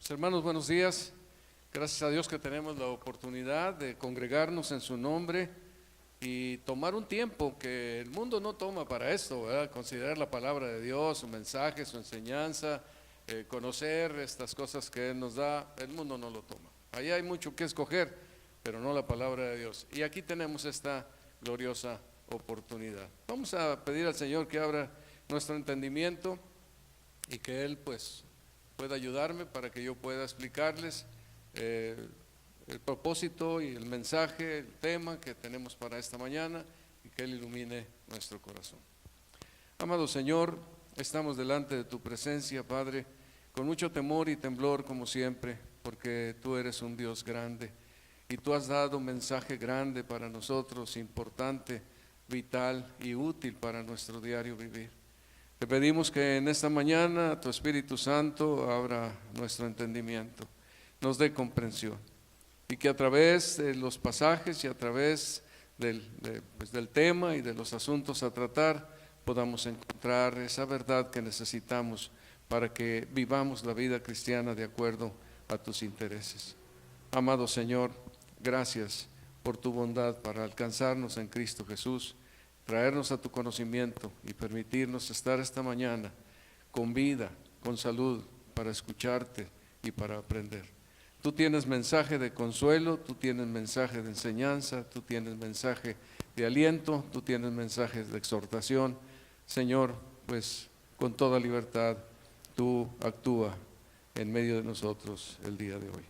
Pues, hermanos, buenos días. Gracias a Dios que tenemos la oportunidad de congregarnos en su nombre y tomar un tiempo que el mundo no toma para esto, ¿verdad? Considerar la palabra de Dios, su mensaje, su enseñanza, conocer estas cosas que Él nos da. El mundo no lo toma. Allí hay mucho que escoger, pero no la palabra de Dios. Y aquí tenemos esta gloriosa oportunidad. Vamos a pedir al Señor que abra nuestro entendimiento y que Él pues pueda ayudarme para que yo pueda explicarles el propósito y el mensaje, el tema que tenemos para esta mañana, y que Él ilumine nuestro corazón. Amado Señor, estamos delante de tu presencia, Padre, con mucho temor y temblor como siempre, porque tú eres un Dios grande y tú has dado un mensaje grande para nosotros, importante, vital y útil para nuestro diario vivir. Te pedimos que en esta mañana tu Espíritu Santo abra nuestro entendimiento, nos dé comprensión y que a través de los pasajes y a través del tema y de los asuntos a tratar podamos encontrar esa verdad que necesitamos para que vivamos la vida cristiana de acuerdo a tus intereses. Amado Señor, gracias por tu bondad para alcanzarnos en Cristo Jesús, traernos a tu conocimiento y permitirnos estar esta mañana con vida, con salud, para escucharte y para aprender. Tú tienes mensaje de consuelo, tú tienes mensaje de enseñanza, tú tienes mensaje de aliento, tú tienes mensajes de exhortación. Señor, pues con toda libertad tú actúa en medio de nosotros el día de hoy.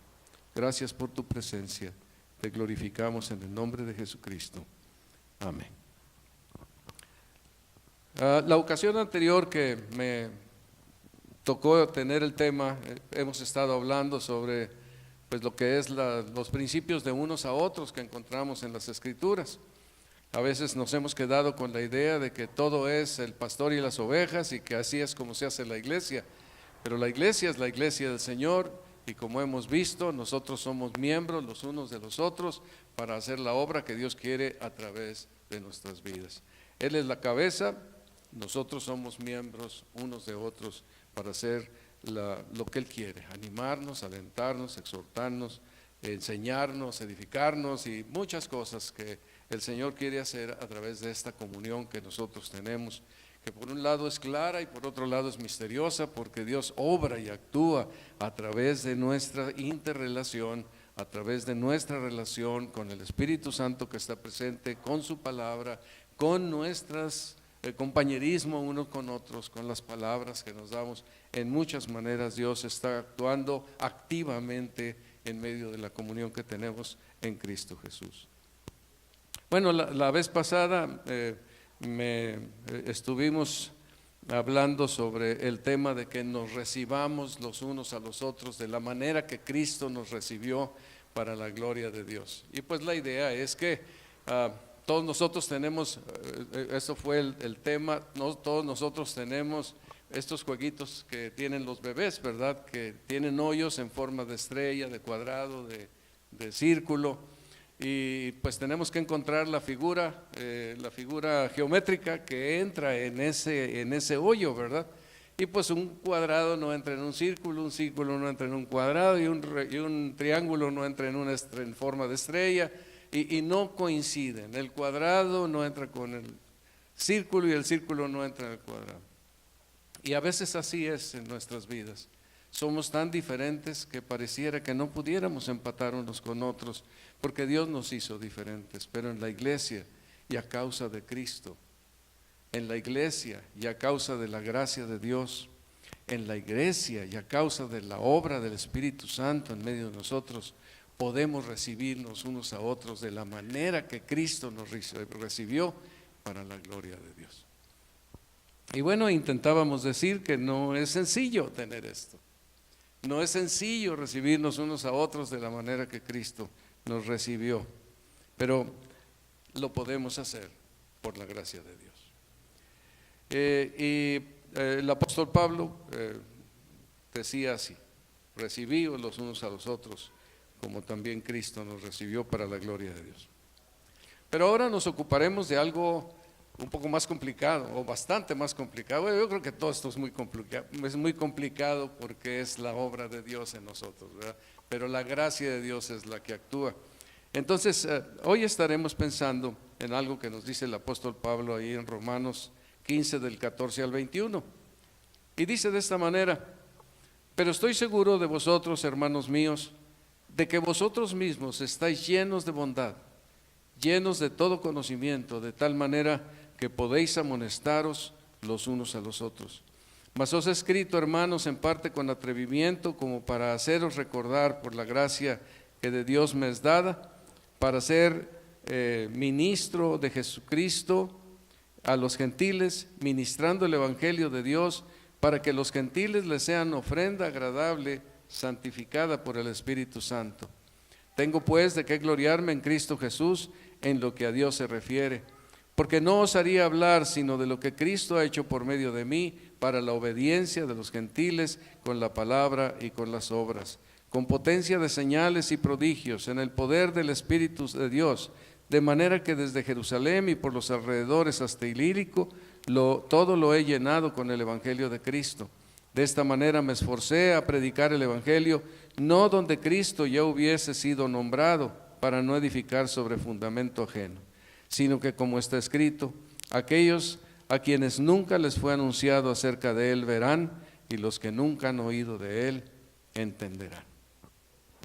Gracias por tu presencia, te glorificamos en el nombre de Jesucristo. Amén. La ocasión anterior que me tocó tener el tema, hemos estado hablando sobre pues lo que es los principios de unos a otros que encontramos en las Escrituras. A veces nos hemos quedado con la idea de que todo es el pastor y las ovejas y que así es como se hace la iglesia, pero la iglesia es la iglesia del Señor y como hemos visto, nosotros somos miembros los unos de los otros para hacer la obra que Dios quiere a través de nuestras vidas. Él es la cabeza, nosotros somos miembros unos de otros para hacer lo que Él quiere, animarnos, alentarnos, exhortarnos, enseñarnos, edificarnos y muchas cosas que el Señor quiere hacer a través de esta comunión que nosotros tenemos, que por un lado es clara y por otro lado es misteriosa, porque Dios obra y actúa a través de nuestra interrelación, a través de nuestra relación con el Espíritu Santo que está presente, con su palabra, con nuestras compañerismo unos con otros, con las palabras que nos damos. En muchas maneras Dios está actuando activamente en medio de la comunión que tenemos en Cristo Jesús. Bueno, la vez pasada estuvimos hablando sobre el tema de que nos recibamos los unos a los otros de la manera que Cristo nos recibió para la gloria de Dios. Y pues la idea es que todos nosotros tenemos, eso fue el tema, todos nosotros tenemos estos jueguitos que tienen los bebés, ¿verdad? Que tienen hoyos en forma de estrella, de cuadrado, de círculo, y pues tenemos que encontrar la figura geométrica que entra en ese hoyo, ¿verdad? Y pues un cuadrado no entra en un círculo no entra en un cuadrado y un triángulo no entra en forma de estrella. Y no coinciden, el cuadrado no entra con el círculo y el círculo no entra en el cuadrado. Y a veces así es en nuestras vidas. Somos tan diferentes que pareciera que no pudiéramos empatar unos con otros, porque Dios nos hizo diferentes, pero en la iglesia y a causa de Cristo, en la iglesia y a causa de la gracia de Dios, en la iglesia y a causa de la obra del Espíritu Santo en medio de nosotros, podemos recibirnos unos a otros de la manera que Cristo nos recibió para la gloria de Dios. Y bueno, intentábamos decir que no es sencillo tener esto. No es sencillo recibirnos unos a otros de la manera que Cristo nos recibió, pero lo podemos hacer por la gracia de Dios. El apóstol Pablo decía así: recibíos los unos a los otros como también Cristo nos recibió para la gloria de Dios. Pero ahora nos ocuparemos de algo un poco más complicado o bastante más complicado. Bueno, yo creo que todo esto es muy complicado porque es la obra de Dios en nosotros, ¿verdad? Pero la gracia de Dios es la que actúa. Entonces, hoy estaremos pensando en algo que nos dice el apóstol Pablo ahí en Romanos 15 del 14 al 21. Y dice de esta manera: pero estoy seguro de vosotros, hermanos míos, de que vosotros mismos estáis llenos de bondad, llenos de todo conocimiento, de tal manera que podéis amonestaros los unos a los otros. Mas os he escrito, hermanos, en parte con atrevimiento, como para haceros recordar por la gracia que de Dios me es dada, para ser ministro de Jesucristo a los gentiles, ministrando el evangelio de Dios, para que los gentiles les sean ofrenda agradable, santificada por el Espíritu Santo. Tengo pues de qué gloriarme en Cristo Jesús en lo que a Dios se refiere, porque no osaría hablar sino de lo que Cristo ha hecho por medio de mí para la obediencia de los gentiles con la palabra y con las obras, con potencia de señales y prodigios, en el poder del Espíritu de Dios, de manera que desde Jerusalén y por los alrededores hasta Ilírico, todo lo he llenado con el Evangelio de Cristo. De esta manera me esforcé a predicar el Evangelio, no donde Cristo ya hubiese sido nombrado, para no edificar sobre fundamento ajeno, sino que, como está escrito, aquellos a quienes nunca les fue anunciado acerca de Él verán, y los que nunca han oído de Él entenderán.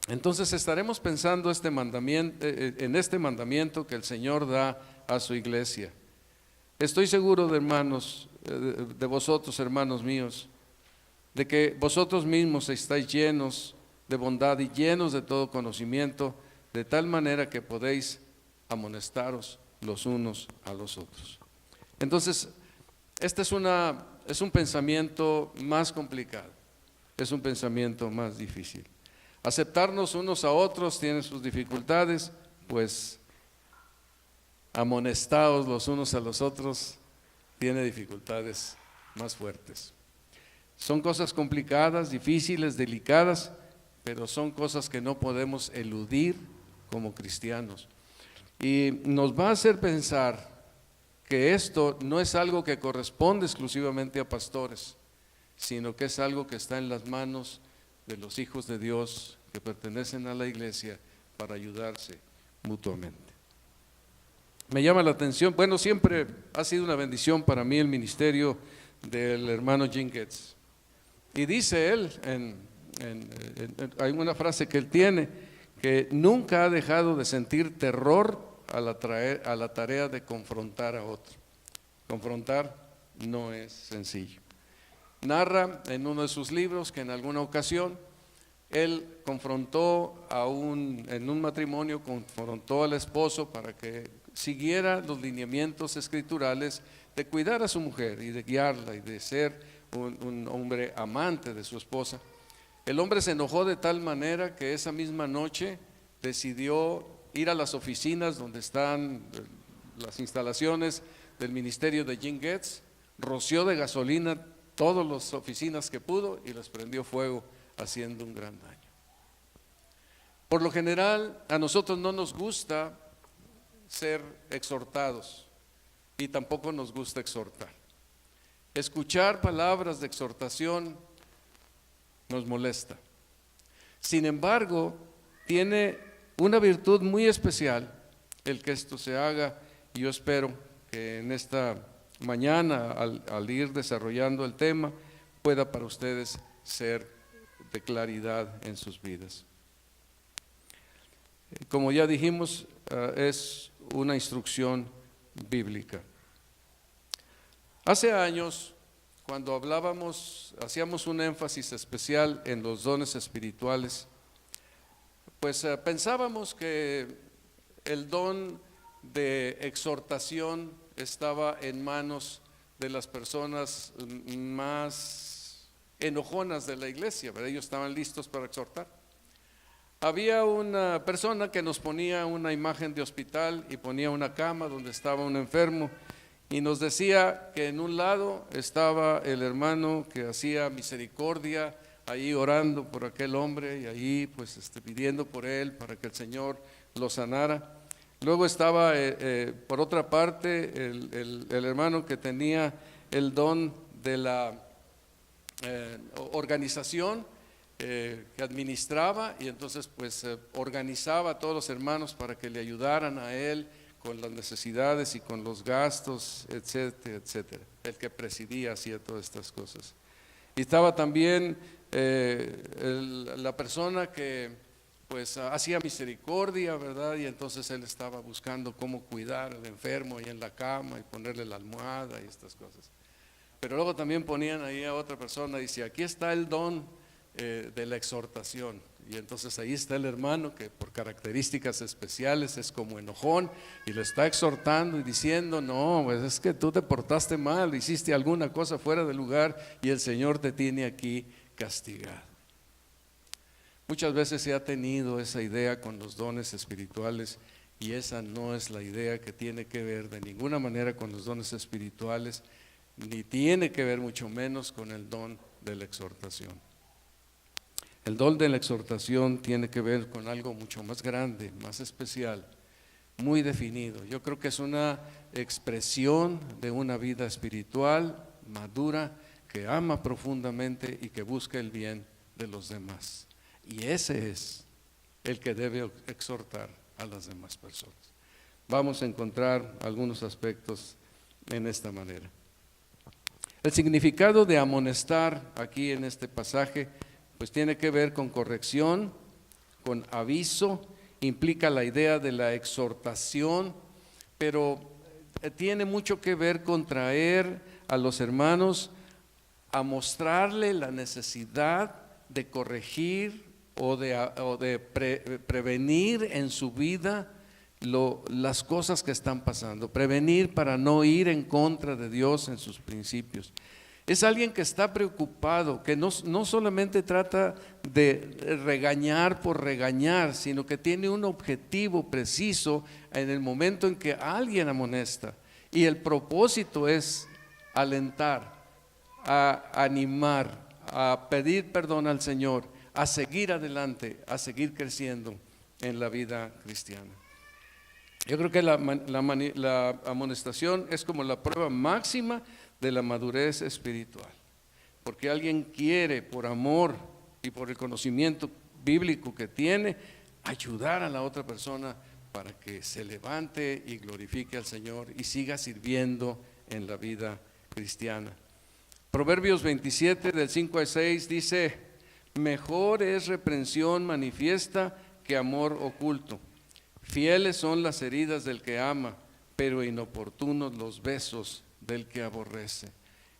Entonces estaremos pensando en este mandamiento que el Señor da a su iglesia. Estoy seguro de hermanos, de vosotros, hermanos míos, de que vosotros mismos estáis llenos de bondad y llenos de todo conocimiento, de tal manera que podéis amonestaros los unos a los otros. Entonces, este es un pensamiento más complicado, es un pensamiento más difícil. Aceptarnos unos a otros tiene sus dificultades, pues amonestados los unos a los otros tiene dificultades más fuertes. Son cosas complicadas, difíciles, delicadas, pero son cosas que no podemos eludir como cristianos. Y nos va a hacer pensar que esto no es algo que corresponde exclusivamente a pastores, sino que es algo que está en las manos de los hijos de Dios que pertenecen a la iglesia para ayudarse mutuamente. Me llama la atención, bueno, siempre ha sido una bendición para mí el ministerio del hermano Jim Getz. Y dice él, hay una frase que él tiene, que nunca ha dejado de sentir terror a la tarea de confrontar a otro. Confrontar no es sencillo. Narra en uno de sus libros que en alguna ocasión él confrontó en un matrimonio, confrontó al esposo para que siguiera los lineamientos escriturales de cuidar a su mujer y de guiarla y de ser un hombre amante de su esposa. El hombre se enojó de tal manera que esa misma noche decidió ir a las oficinas donde están las instalaciones del ministerio de Jim Getz, roció de gasolina todas las oficinas que pudo y les prendió fuego, haciendo un gran daño. Por lo general, a nosotros no nos gusta ser exhortados y tampoco nos gusta exhortar. Escuchar palabras de exhortación nos molesta. Sin embargo, tiene una virtud muy especial el que esto se haga, y yo espero que en esta mañana, al ir desarrollando el tema, pueda para ustedes ser de claridad en sus vidas. Como ya dijimos, es una instrucción bíblica. Hace años, cuando hacíamos un énfasis especial en los dones espirituales, pues pensábamos que el don de exhortación estaba en manos de las personas más enojonas de la iglesia, ¿verdad? Ellos estaban listos para exhortar. Había una persona que nos ponía una imagen de hospital y ponía una cama donde estaba un enfermo y nos decía que en un lado estaba el hermano que hacía misericordia, ahí orando por aquel hombre y ahí pues pidiendo por él para que el Señor lo sanara. Luego estaba, por otra parte, el hermano que tenía el don de la organización, que administraba, y entonces pues organizaba a todos los hermanos para que le ayudaran a él con las necesidades y con los gastos, etcétera, etcétera. El que presidía hacía todas estas cosas. Y estaba también la persona que pues hacía misericordia, ¿verdad? Y entonces él estaba buscando cómo cuidar al enfermo ahí en la cama y ponerle la almohada y estas cosas. Pero luego también ponían ahí a otra persona, dice, aquí está el don de la exhortación. Y entonces ahí está el hermano que por características especiales es como enojón y lo está exhortando y diciendo, no, pues es que tú te portaste mal, hiciste alguna cosa fuera de lugar y el Señor te tiene aquí castigado. Muchas veces se ha tenido esa idea con los dones espirituales y esa no es la idea que tiene que ver de ninguna manera con los dones espirituales, ni tiene que ver mucho menos con el don de la exhortación. El don de la exhortación tiene que ver con algo mucho más grande, más especial, muy definido. Yo creo que es una expresión de una vida espiritual madura que ama profundamente y que busca el bien de los demás. Y ese es el que debe exhortar a las demás personas. Vamos a encontrar algunos aspectos en esta manera. El significado de amonestar aquí en este pasaje pues tiene que ver con corrección, con aviso, implica la idea de la exhortación, pero tiene mucho que ver con traer a los hermanos a mostrarle la necesidad de corregir o de prevenir en su vida las cosas que están pasando, prevenir para no ir en contra de Dios en sus principios. Es alguien que está preocupado, que no solamente trata de regañar por regañar, sino que tiene un objetivo preciso en el momento en que alguien amonesta. Y el propósito es alentar, a animar, a pedir perdón al Señor, a seguir adelante, a seguir creciendo en la vida cristiana. Yo creo que la amonestación es como la prueba máxima de la madurez espiritual, porque alguien quiere, por amor y por el conocimiento bíblico que tiene, ayudar a la otra persona para que se levante y glorifique al Señor y siga sirviendo en la vida cristiana. Proverbios 27 del 5 al 6 dice: mejor es reprensión manifiesta que amor oculto. Fieles son las heridas del que ama, pero inoportunos los besos del que aborrece.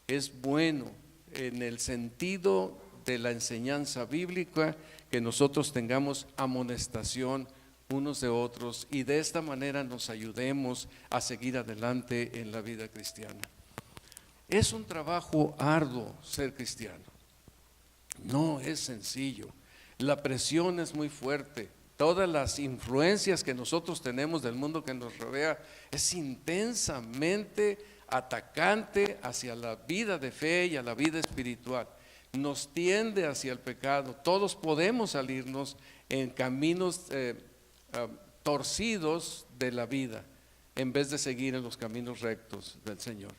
Es bueno en el sentido de la enseñanza bíblica que nosotros tengamos amonestación unos de otros y de esta manera nos ayudemos a seguir adelante en la vida cristiana. Es un trabajo arduo ser cristiano, no es sencillo, la presión es muy fuerte. Todas las influencias que nosotros tenemos del mundo que nos rodea es intensamente atacante hacia la vida de fe y a la vida espiritual. Nos tiende hacia el pecado. Todos podemos salirnos en caminos torcidos de la vida en vez de seguir en los caminos rectos del Señor.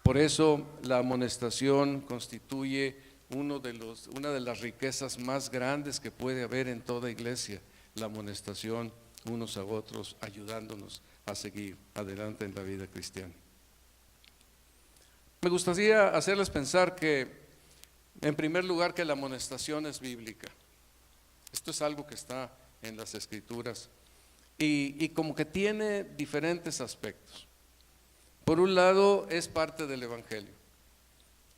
Por eso la amonestación constituye una de las riquezas más grandes que puede haber en toda iglesia. La amonestación unos a otros, ayudándonos a seguir adelante en la vida cristiana. Me gustaría hacerles pensar que, en primer lugar, que la amonestación es bíblica. Esto es algo que está en las Escrituras y como que tiene diferentes aspectos. Por un lado, es parte del Evangelio.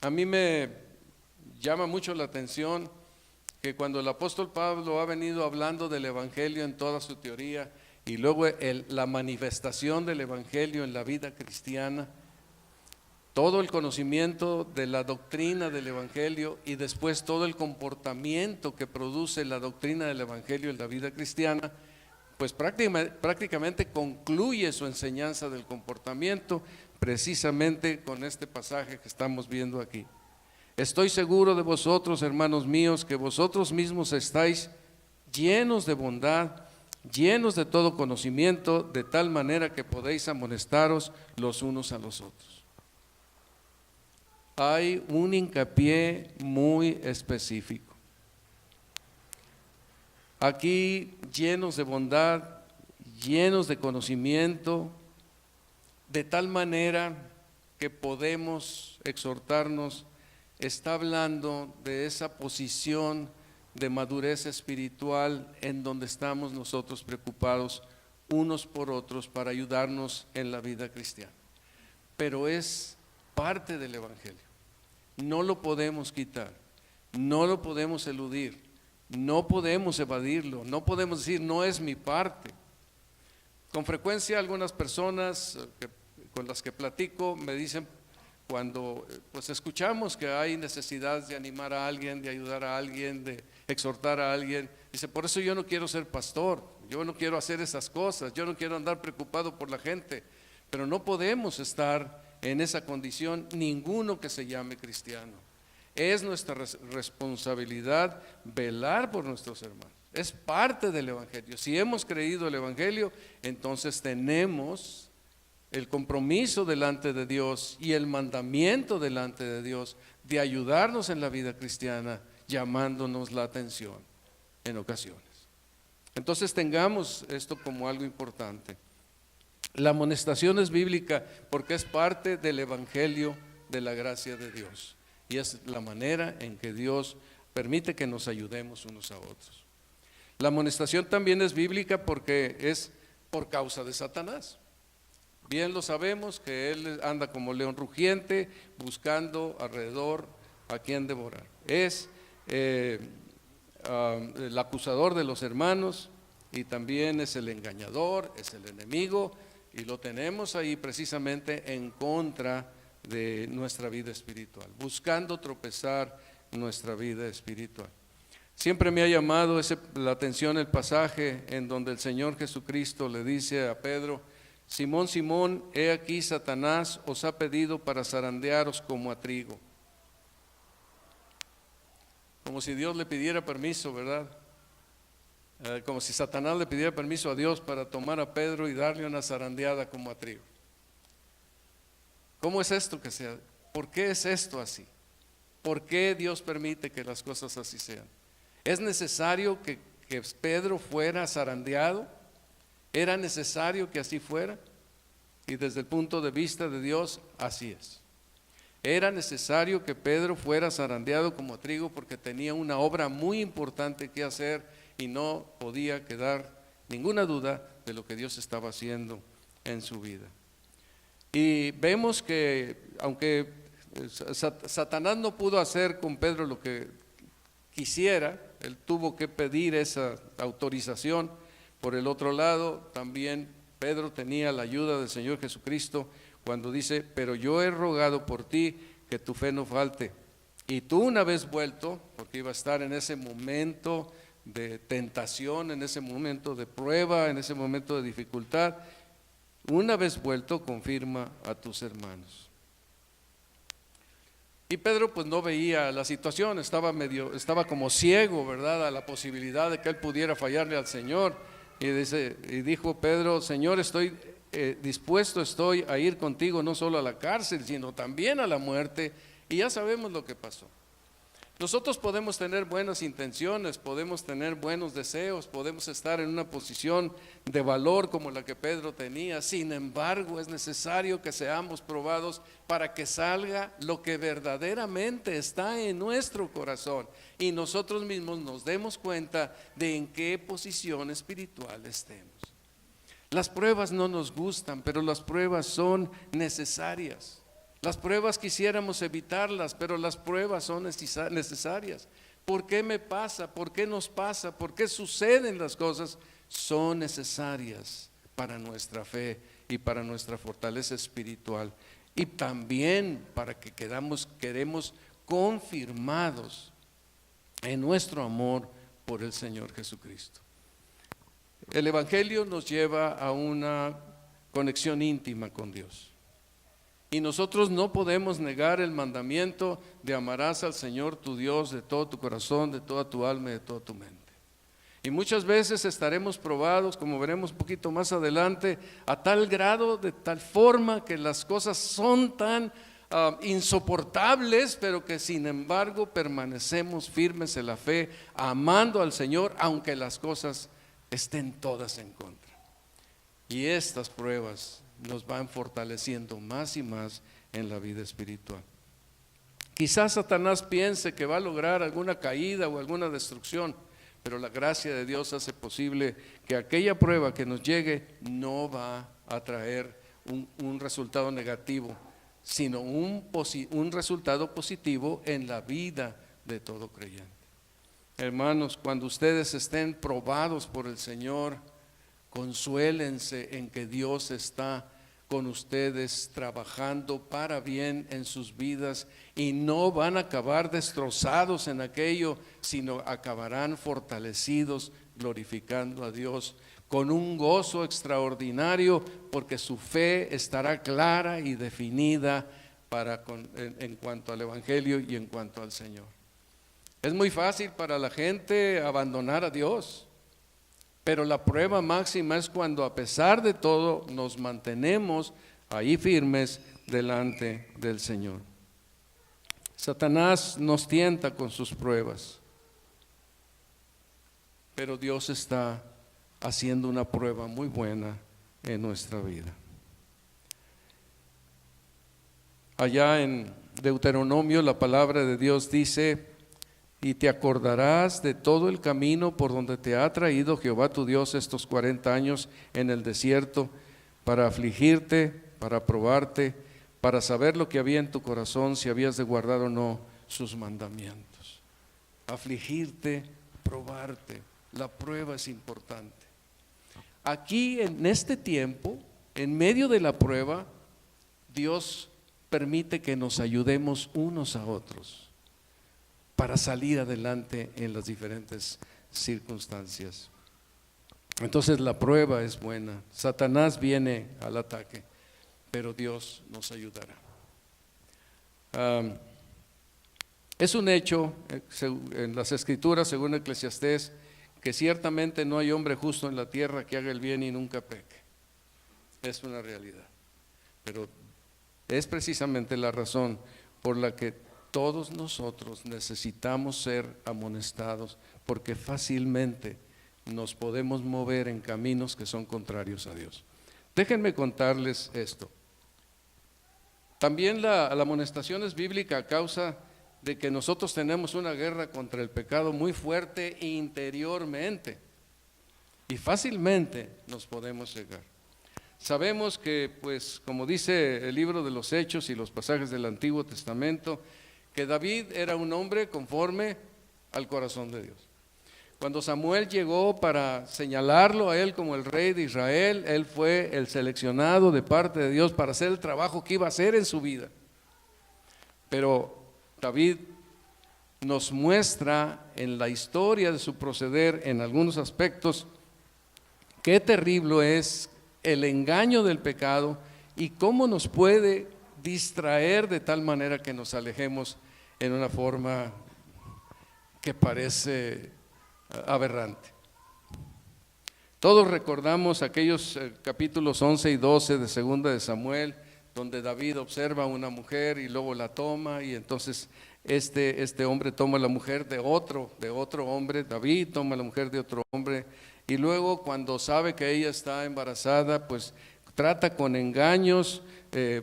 A mí me llama mucho la atención que cuando el apóstol Pablo ha venido hablando del Evangelio en toda su teoría y luego la manifestación del Evangelio en la vida cristiana, todo el conocimiento de la doctrina del Evangelio y después todo el comportamiento que produce la doctrina del Evangelio en la vida cristiana, pues prácticamente concluye su enseñanza del comportamiento precisamente con este pasaje que estamos viendo aquí. Estoy seguro de vosotros, hermanos míos, que vosotros mismos estáis llenos de bondad llenos de todo conocimiento, de tal manera que podéis amonestaros los unos a los otros. Hay un hincapié muy específico. Aquí, llenos de bondad, llenos de conocimiento, de tal manera que podemos exhortarnos, está hablando de esa posición de madurez espiritual en donde estamos nosotros preocupados unos por otros para ayudarnos en la vida cristiana. Pero es parte del Evangelio, no lo podemos quitar, no lo podemos eludir, no podemos evadirlo, no podemos decir no es mi parte. Con frecuencia algunas personas con las que platico me dicen, cuando pues escuchamos que hay necesidad de animar a alguien, de ayudar a alguien, de exhortar a alguien, dice, por eso yo no quiero ser pastor, yo no quiero hacer esas cosas, yo no quiero andar preocupado por la gente. Pero no podemos estar en esa condición ninguno que se llame cristiano. Es nuestra responsabilidad velar por nuestros hermanos. Es parte del Evangelio. Si hemos creído el Evangelio, entonces tenemos el compromiso delante de Dios y el mandamiento delante de Dios de ayudarnos en la vida cristiana, llamándonos la atención en ocasiones. Entonces tengamos esto como algo importante. La amonestación es bíblica porque es parte del Evangelio de la gracia de Dios y es la manera en que Dios permite que nos ayudemos unos a otros. La amonestación también es bíblica porque es por causa de Satanás. Bien lo sabemos que él anda como león rugiente buscando alrededor a quien devorar. Es el acusador de los hermanos y también es el engañador, es el enemigo, y lo tenemos ahí precisamente en contra de nuestra vida espiritual, buscando tropezar nuestra vida espiritual. Siempre me ha llamado la atención el pasaje en donde el Señor Jesucristo le dice a Pedro, Simón, Simón, he aquí Satanás os ha pedido para zarandearos como a trigo. Como si Dios le pidiera permiso, ¿verdad? Como si Satanás le pidiera permiso a Dios para tomar a Pedro y darle una zarandeada como a trigo. ¿Cómo es esto que sea? ¿Por qué es esto así? ¿Por qué Dios permite que las cosas así sean? ¿Es necesario que Pedro fuera zarandeado? ¿Era necesario que así fuera? Y desde el punto de vista de Dios, así es. Era necesario que Pedro fuera zarandeado como trigo porque tenía una obra muy importante que hacer y no podía quedar ninguna duda de lo que Dios estaba haciendo en su vida. Y vemos que aunque Satanás no pudo hacer con Pedro lo que quisiera, él tuvo que pedir esa autorización. Por el otro lado, también Pedro tenía la ayuda del Señor Jesucristo cuando dice, pero yo he rogado por ti que tu fe no falte. Y tú una vez vuelto, porque iba a estar en ese momento de tentación, en ese momento de prueba, en ese momento de dificultad, una vez vuelto confirma a tus hermanos. Y Pedro pues no veía la situación, estaba como ciego, ¿verdad?, a la posibilidad de que él pudiera fallarle al Señor. Y dijo Pedro, Señor, estoy dispuesto estoy a ir contigo no solo a la cárcel, sino también a la muerte. Y ya sabemos lo que pasó. Nosotros podemos tener buenas intenciones, podemos tener buenos deseos, podemos estar en una posición de valor como la que Pedro tenía. Sin embargo, es necesario que seamos probados para que salga lo que verdaderamente está en nuestro corazón y nosotros mismos nos demos cuenta de en qué posición espiritual estemos. Las pruebas no nos gustan, pero las pruebas son necesarias. Las pruebas quisiéramos evitarlas, pero las pruebas son necesarias. ¿Por qué me pasa? ¿Por qué nos pasa? ¿Por qué suceden las cosas? Son necesarias para nuestra fe y para nuestra fortaleza espiritual. Y también para que quedemos confirmados en nuestro amor por el Señor Jesucristo. El Evangelio nos lleva a una conexión íntima con Dios. Y nosotros no podemos negar el mandamiento de amarás al Señor tu Dios de todo tu corazón, de toda tu alma y de toda tu mente. Y muchas veces estaremos probados, como veremos un poquito más adelante, a tal grado, de tal forma que las cosas son tan insoportables, pero que sin embargo permanecemos firmes en la fe, amando al Señor, aunque las cosas estén todas en contra. Y estas pruebas nos van fortaleciendo más y más en la vida espiritual. Quizás Satanás piense que va a lograr alguna caída o alguna destrucción, pero la gracia de Dios hace posible que aquella prueba que nos llegue no va a traer un resultado negativo, sino un resultado positivo en la vida de todo creyente. Hermanos, cuando ustedes estén probados por el Señor, consuélense en que Dios está con ustedes trabajando para bien en sus vidas, y no van a acabar destrozados en aquello, sino acabarán fortalecidos, glorificando a Dios con un gozo extraordinario, porque su fe estará clara y definida en cuanto al Evangelio y en cuanto al Señor. Es muy fácil para la gente abandonar a Dios, pero la prueba máxima es cuando, a pesar de todo, nos mantenemos ahí firmes delante del Señor. Satanás nos tienta con sus pruebas, pero Dios está haciendo una prueba muy buena en nuestra vida. Allá en Deuteronomio la palabra de Dios dice: y te acordarás de todo el camino por donde te ha traído Jehová tu Dios estos 40 años en el desierto, para afligirte, para probarte, para saber lo que había en tu corazón, si habías de guardar o no sus mandamientos. Afligirte, probarte, la prueba es importante. Aquí en este tiempo, en medio de la prueba, Dios permite que nos ayudemos unos a otros para salir adelante en las diferentes circunstancias. Entonces la prueba es buena. Satanás viene al ataque, pero Dios nos ayudará. Es un hecho en las Escrituras, según Eclesiastés, que ciertamente no hay hombre justo en la tierra que haga el bien y nunca peque. Es una realidad, pero es precisamente la razón por la que todos nosotros necesitamos ser amonestados, porque fácilmente nos podemos mover en caminos que son contrarios a Dios. Déjenme contarles esto. También la amonestación es bíblica a causa de que nosotros tenemos una guerra contra el pecado muy fuerte interiormente, y fácilmente nos podemos cegar. Sabemos que, pues, como dice el libro de los Hechos y los pasajes del Antiguo Testamento, que David era un hombre conforme al corazón de Dios. Cuando Samuel llegó para señalarlo a él como el rey de Israel, él fue el seleccionado de parte de Dios para hacer el trabajo que iba a hacer en su vida. Pero David nos muestra en la historia de su proceder, en algunos aspectos, qué terrible es el engaño del pecado y cómo nos puede distraer de tal manera que nos alejemos en una forma que parece aberrante. Todos recordamos aquellos capítulos 11 y 12 de Segunda de Samuel, donde David observa a una mujer y luego la toma, y entonces este hombre toma la mujer de otro hombre, David toma la mujer de otro hombre, y luego cuando sabe que ella está embarazada, pues trata con engaños,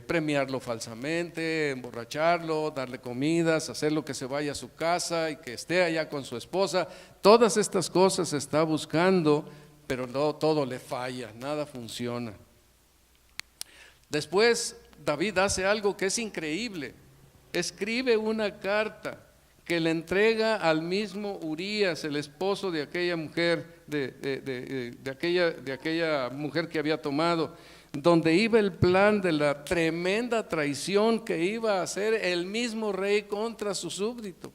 premiarlo falsamente, emborracharlo, darle comidas, hacerlo que se vaya a su casa y que esté allá con su esposa. Todas estas cosas está buscando, pero no, todo le falla, nada funciona. Después David hace algo que es increíble. Escribe una carta que le entrega al mismo Urías, el esposo de aquella mujer, de aquella mujer que había tomado, donde iba el plan de la tremenda traición que iba a hacer el mismo rey contra su súbdito.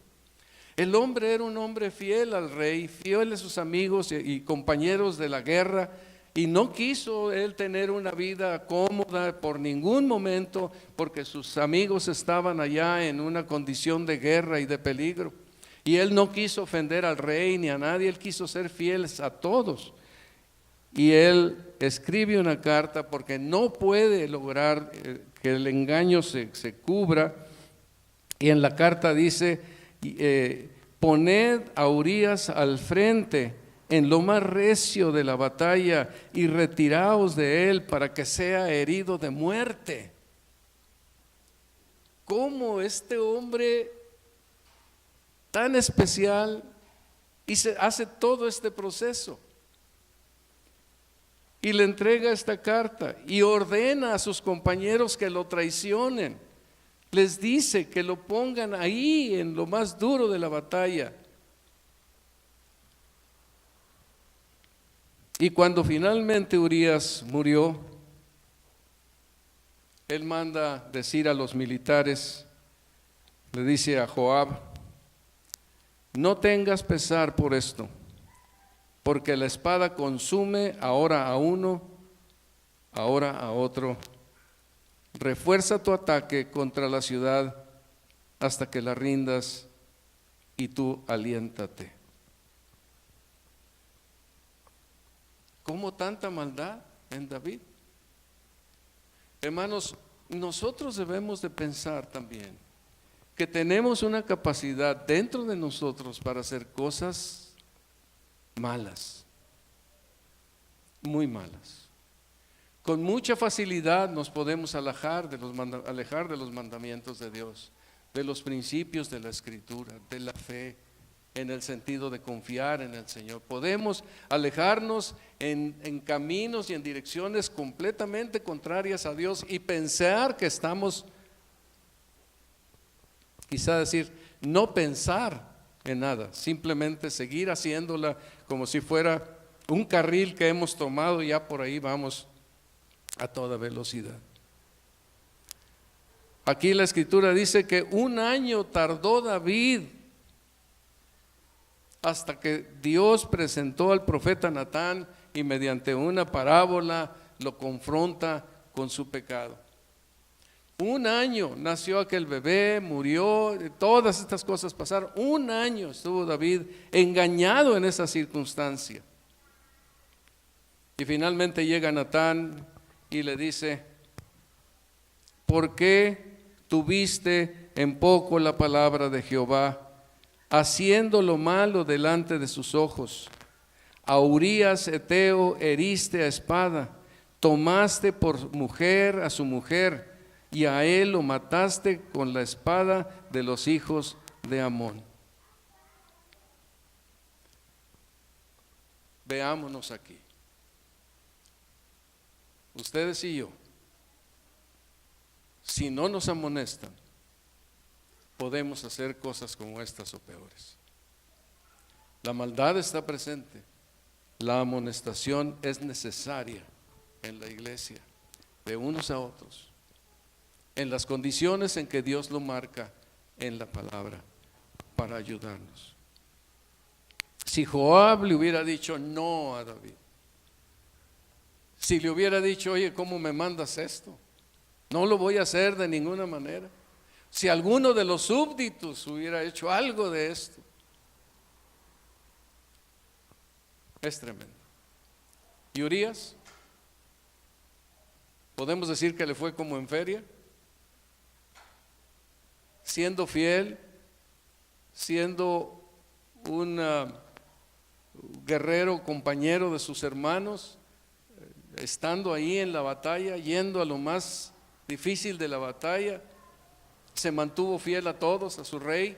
El hombre era un hombre fiel al rey, fiel a sus amigos y compañeros de la guerra, y no quiso él tener una vida cómoda por ningún momento, porque sus amigos estaban allá en una condición de guerra y de peligro. Y él no quiso ofender al rey ni a nadie, él quiso ser fiel a todos. Y él escribe una carta porque no puede lograr que el engaño se cubra. Y en la carta dice, poned a Urías al frente en lo más recio de la batalla y retiraos de él para que sea herido de muerte. ¿Cómo este hombre tan especial hace todo este proceso? Y le entrega esta carta y ordena a sus compañeros que lo traicionen. Les dice que lo pongan ahí en lo más duro de la batalla. Y cuando finalmente Urías murió, él manda decir a los militares, le dice a Joab: no tengas pesar por esto, porque la espada consume ahora a uno, ahora a otro. Refuerza tu ataque contra la ciudad hasta que la rindas, y tú aliéntate. ¿Cómo tanta maldad en David? Hermanos, nosotros debemos de pensar también que tenemos una capacidad dentro de nosotros para hacer cosas malas, muy malas. Con mucha facilidad nos podemos alejar de los mandamientos de Dios, de los principios de la Escritura, de la fe, en el sentido de confiar en el Señor. Podemos alejarnos en caminos y en direcciones completamente contrarias a Dios y pensar que estamos, quizá decir, no pensar en nada, simplemente seguir haciéndola como si fuera un carril que hemos tomado y ya por ahí vamos a toda velocidad. Aquí la Escritura dice que 1 año tardó David hasta que Dios presentó al profeta Natán y mediante una parábola lo confronta con su pecado. 1 año nació aquel bebé, murió, todas estas cosas pasaron. 1 año estuvo David engañado en esa circunstancia. Y finalmente llega Natán y le dice: ¿por qué tuviste en poco la palabra de Jehová, haciendo lo malo delante de sus ojos? A Urías Eteo heriste a espada, tomaste por mujer a su mujer, y a él lo mataste con la espada de los hijos de Amón. Veámonos aquí. Ustedes y yo, si no nos amonestan, podemos hacer cosas como estas o peores. La maldad está presente. La amonestación es necesaria en la iglesia, de unos a otros, en las condiciones en que Dios lo marca en la palabra, para ayudarnos. Si Joab le hubiera dicho no a David, si le hubiera dicho: oye, ¿cómo me mandas esto? No lo voy a hacer de ninguna manera. Si alguno de los súbditos hubiera hecho algo de esto, es tremendo. ¿Y Urías? ¿Podemos decir que le fue como en feria? Siendo fiel, siendo un guerrero compañero de sus hermanos, estando ahí en la batalla, yendo a lo más difícil de la batalla, se mantuvo fiel a todos, a su rey,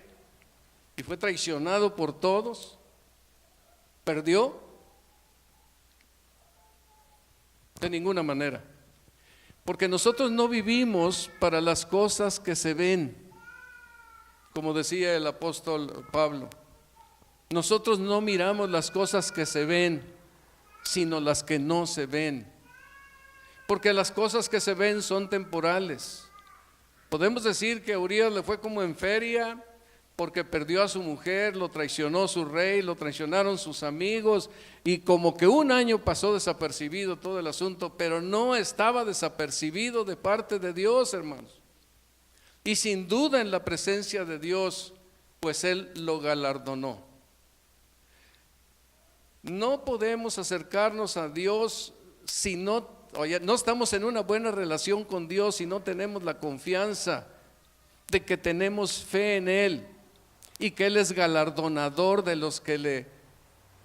y fue traicionado por todos. ¿Perdió? De ninguna manera, porque nosotros no vivimos para las cosas que se ven, como decía el apóstol Pablo. Nosotros no miramos las cosas que se ven, sino las que no se ven, porque las cosas que se ven son temporales. Podemos decir que a Urías le fue como en feria, porque perdió a su mujer, lo traicionó su rey, lo traicionaron sus amigos, y como que 1 año pasó desapercibido todo el asunto, pero no estaba desapercibido de parte de Dios, hermanos. Y sin duda en la presencia de Dios pues Él lo galardonó. No podemos acercarnos a Dios si no estamos en una buena relación con Dios, si no tenemos la confianza de que tenemos fe en Él y que Él es galardonador de los que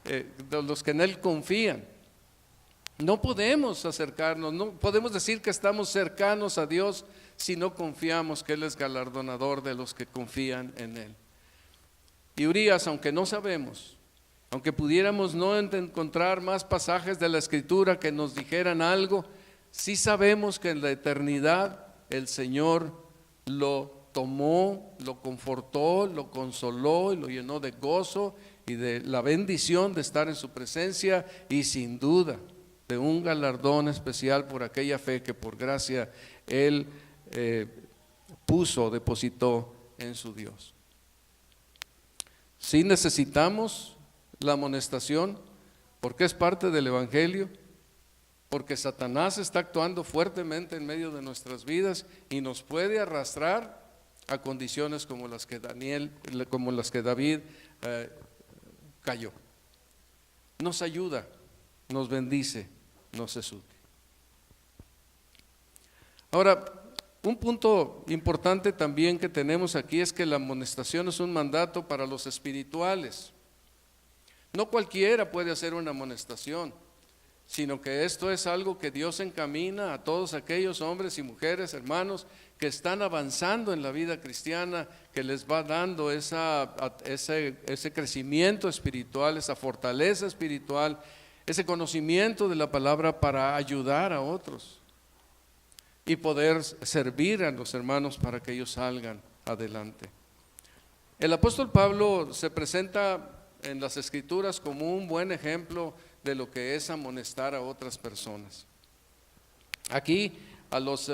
en Él confían. No podemos acercarnos, no podemos decir que estamos cercanos a Dios si no confiamos que Él es galardonador de los que confían en Él. Y Urías, aunque no sabemos, aunque pudiéramos no encontrar más pasajes de la Escritura que nos dijeran algo, sí sabemos que en la eternidad el Señor lo tomó, lo confortó, lo consoló y lo llenó de gozo y de la bendición de estar en su presencia, y sin duda de un galardón especial por aquella fe que por gracia Él depositó en su Dios. Sí necesitamos la amonestación, porque es parte del Evangelio, porque Satanás está actuando fuertemente en medio de nuestras vidas y nos puede arrastrar a condiciones como las que David cayó. Nos ayuda, nos bendice, nos es útil. Ahora, un punto importante también que tenemos aquí es que la amonestación es un mandato para los espirituales. No cualquiera puede hacer una amonestación, sino que esto es algo que Dios encamina a todos aquellos hombres y mujeres, hermanos, que están avanzando en la vida cristiana, que les va dando ese crecimiento espiritual, esa fortaleza espiritual, ese conocimiento de la palabra para ayudar a otros y poder servir a los hermanos para que ellos salgan adelante. El apóstol Pablo se presenta en las Escrituras como un buen ejemplo de lo que es amonestar a otras personas. Aquí a los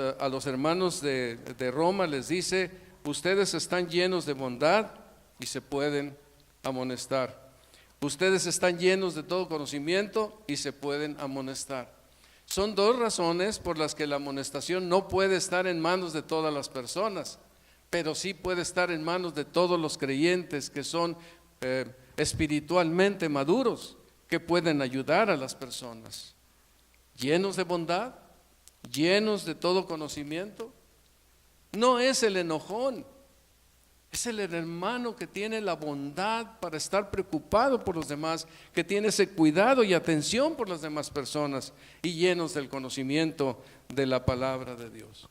hermanos de Roma les dice: ustedes están llenos de bondad y se pueden amonestar. Ustedes están llenos de todo conocimiento y se pueden amonestar. Son dos razones por las que la amonestación no puede estar en manos de todas las personas, pero sí puede estar en manos de todos los creyentes que son espiritualmente maduros, que pueden ayudar a las personas. Llenos de bondad, llenos de todo conocimiento. No es el enojón, es el hermano que tiene la bondad para estar preocupado por los demás, que tiene ese cuidado y atención por las demás personas, y llenos del conocimiento de la palabra de Dios.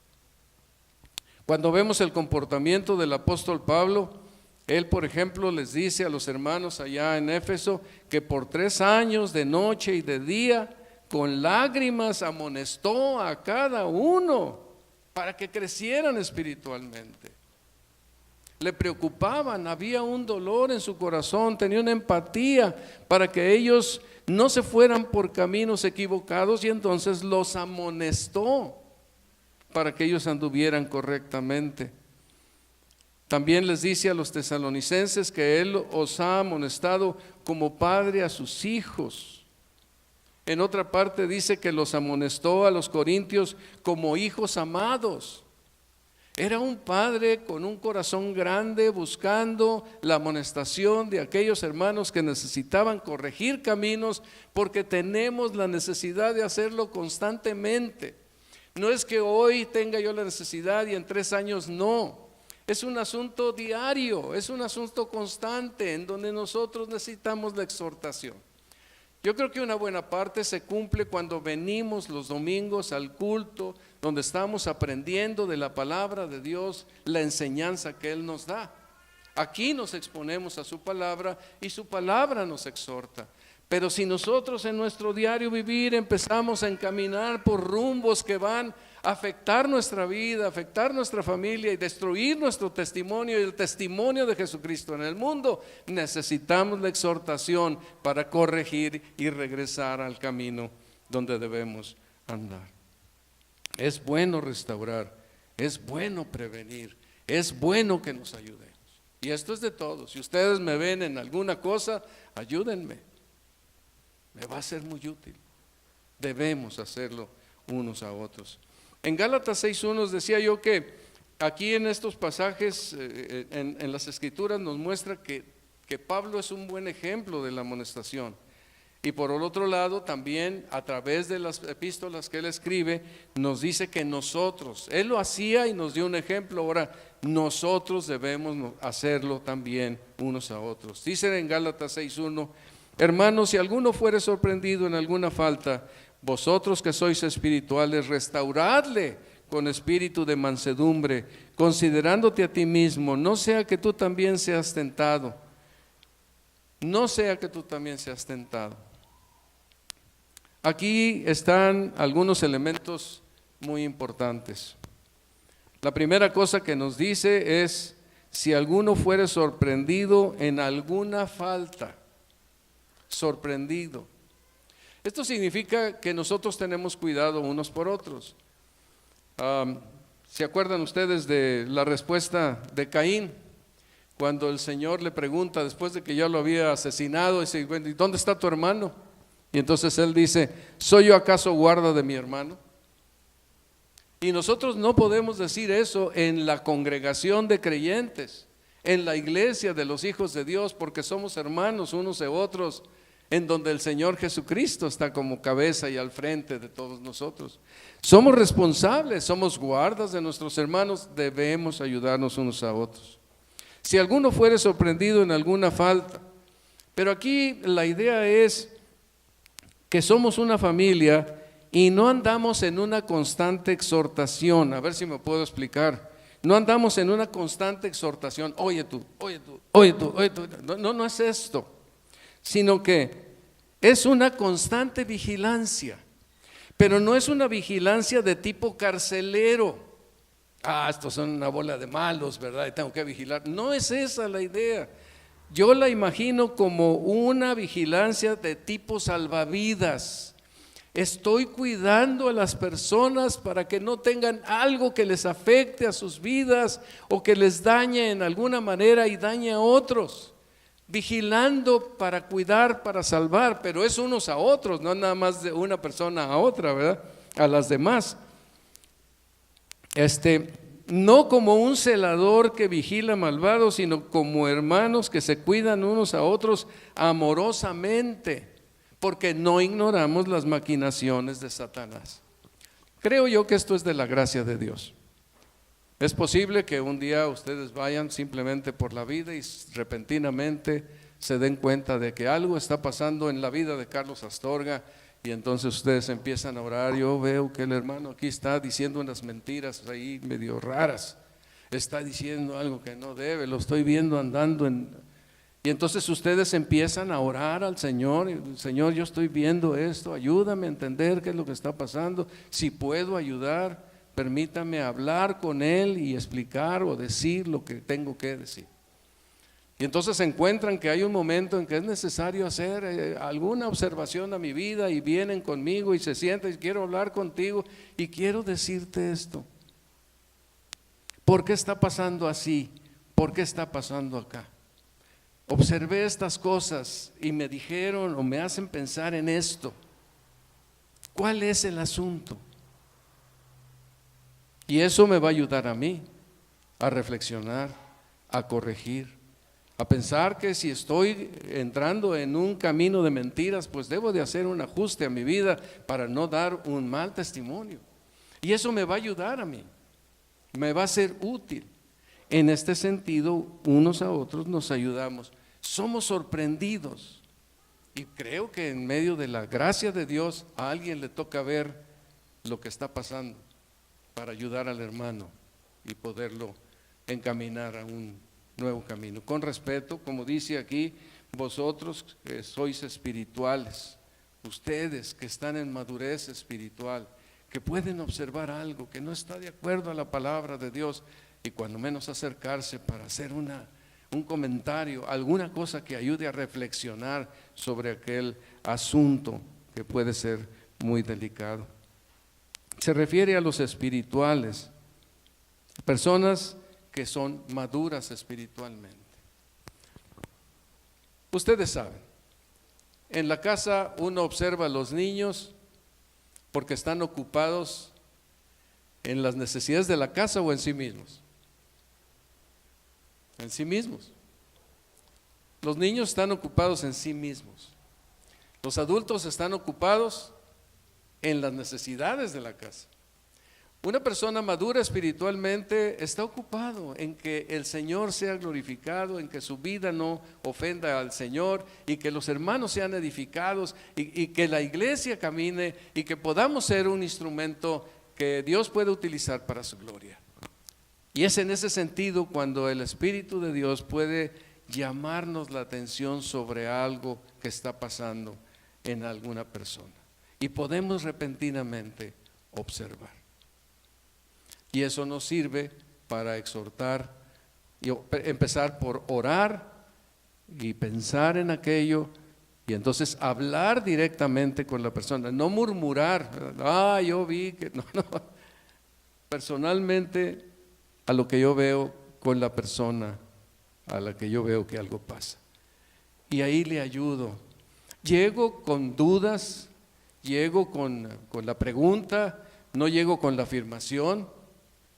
Cuando vemos el comportamiento del apóstol Pablo, él, por ejemplo, les dice a los hermanos allá en Éfeso que por 3 años de noche y de día, con lágrimas amonestó a cada uno para que crecieran espiritualmente. Le preocupaban, había un dolor en su corazón, tenía una empatía para que ellos no se fueran por caminos equivocados, y entonces los amonestó para que ellos anduvieran correctamente. También les dice a los tesalonicenses que Él os ha amonestado como padre a sus hijos. En otra parte dice que los amonestó a los corintios como hijos amados. Era un padre con un corazón grande, buscando la amonestación de aquellos hermanos que necesitaban corregir caminos, porque tenemos la necesidad de hacerlo constantemente. No es que hoy tenga yo la necesidad y en 3 años no. Es un asunto diario, es un asunto constante en donde nosotros necesitamos la exhortación. Yo creo que una buena parte se cumple cuando venimos los domingos al culto, donde estamos aprendiendo de la palabra de Dios, la enseñanza que Él nos da. Aquí nos exponemos a su palabra y su palabra nos exhorta. Pero si nosotros en nuestro diario vivir empezamos a encaminar por rumbos que van a afectar nuestra vida, afectar nuestra familia y destruir nuestro testimonio y el testimonio de Jesucristo en el mundo, necesitamos la exhortación para corregir y regresar al camino donde debemos andar. Es bueno restaurar, es bueno prevenir, es bueno que nos ayudemos. Y esto es de todos. Si ustedes me ven en alguna cosa, ayúdenme. Me va a ser muy útil. Debemos hacerlo unos a otros. En Gálatas 6:1 decía yo que aquí en estos pasajes, en las Escrituras nos muestra que Pablo es un buen ejemplo de la amonestación. Y por el otro lado también a través de las epístolas que él escribe nos dice que nosotros, él lo hacía y nos dio un ejemplo, ahora nosotros debemos hacerlo también unos a otros. Dice en Gálatas 6:1, hermanos, si alguno fuere sorprendido en alguna falta, vosotros que sois espirituales, restauradle con espíritu de mansedumbre, considerándote a ti mismo, no sea que tú también seas tentado. No sea que tú también seas tentado. Aquí están algunos elementos muy importantes. La primera cosa que nos dice es, si alguno fuere sorprendido en alguna falta, sorprendido. Esto significa que nosotros tenemos cuidado unos por otros. ¿Se acuerdan ustedes de la respuesta de Caín? Cuando el Señor le pregunta, después de que ya lo había asesinado, dice, ¿y dónde está tu hermano? Y entonces él dice, ¿soy yo acaso guarda de mi hermano? Y nosotros no podemos decir eso en la congregación de creyentes, en la iglesia de los hijos de Dios, porque somos hermanos unos de otros, en donde el Señor Jesucristo está como cabeza y al frente de todos nosotros. Somos responsables, somos guardas de nuestros hermanos, debemos ayudarnos unos a otros. Si alguno fuere sorprendido en alguna falta, pero aquí la idea es que somos una familia y no andamos en una constante exhortación. A ver si me puedo explicar. No andamos en una constante exhortación, oye tú. No es esto, sino que es una constante vigilancia, pero no es una vigilancia de tipo carcelero. Estos son una bola de malos, ¿verdad? Y tengo que vigilar. No es esa la idea. Yo la imagino como una vigilancia de tipo salvavidas. Estoy cuidando a las personas para que no tengan algo que les afecte a sus vidas o que les dañe en alguna manera y dañe a otros. Vigilando para cuidar, para salvar, pero es unos a otros, no nada más de una persona a otra, ¿verdad? A las demás. No como un celador que vigila malvados, sino como hermanos que se cuidan unos a otros amorosamente, porque no ignoramos las maquinaciones de Satanás. Creo yo que esto es de la gracia de Dios. Es posible que un día ustedes vayan simplemente por la vida y repentinamente se den cuenta de que algo está pasando en la vida de Carlos Astorga, y entonces ustedes empiezan a orar. Yo veo que el hermano aquí está diciendo unas mentiras ahí medio raras, está diciendo algo que no debe, lo estoy viendo andando y entonces ustedes empiezan a orar al Señor. Señor, yo estoy viendo esto, ayúdame a entender qué es lo que está pasando, si puedo ayudar, permítame hablar con Él y explicar o decir lo que tengo que decir. Y entonces encuentran que hay un momento en que es necesario hacer alguna observación a mi vida y vienen conmigo y se sientan y quiero hablar contigo y quiero decirte esto. ¿Por qué está pasando así? ¿Por qué está pasando acá? Observé estas cosas y me dijeron o me hacen pensar en esto. ¿Cuál es el asunto? Y eso me va a ayudar a mí a reflexionar, a corregir, a pensar que si estoy entrando en un camino de mentiras, pues debo de hacer un ajuste a mi vida para no dar un mal testimonio. Y eso me va a ayudar a mí, me va a ser útil. En este sentido, unos a otros nos ayudamos. Somos sorprendidos y creo que en medio de la gracia de Dios a alguien le toca ver lo que está pasando para ayudar al hermano y poderlo encaminar a un nuevo camino, con respeto, como dice aquí, vosotros que sois espirituales, ustedes que están en madurez espiritual, que pueden observar algo que no está de acuerdo a la palabra de Dios y cuando menos acercarse para hacer un comentario, alguna cosa que ayude a reflexionar sobre aquel asunto que puede ser muy delicado. Se refiere a los espirituales, personas que son maduras espiritualmente. Ustedes saben, en la casa uno observa a los niños porque están ocupados en las necesidades de la casa o en sí mismos. en sí mismos. Los niños están ocupados en sí mismos. Los adultos están ocupados en las necesidades de la casa. Una persona madura espiritualmente está ocupado en que el Señor sea glorificado, en que su vida no ofenda al Señor y que los hermanos sean edificados y que la iglesia camine y que podamos ser un instrumento que Dios puede utilizar para su gloria. Y es en ese sentido cuando el Espíritu de Dios puede llamarnos la atención sobre algo que está pasando en alguna persona y podemos repentinamente observar. Y eso nos sirve para exhortar y empezar por orar y pensar en aquello y entonces hablar directamente con la persona, no murmurar, yo vi que no. Personalmente a lo que yo veo con la persona a la que yo veo que algo pasa y ahí le ayudo. Llego con dudas, llego con la pregunta, no llego con la afirmación,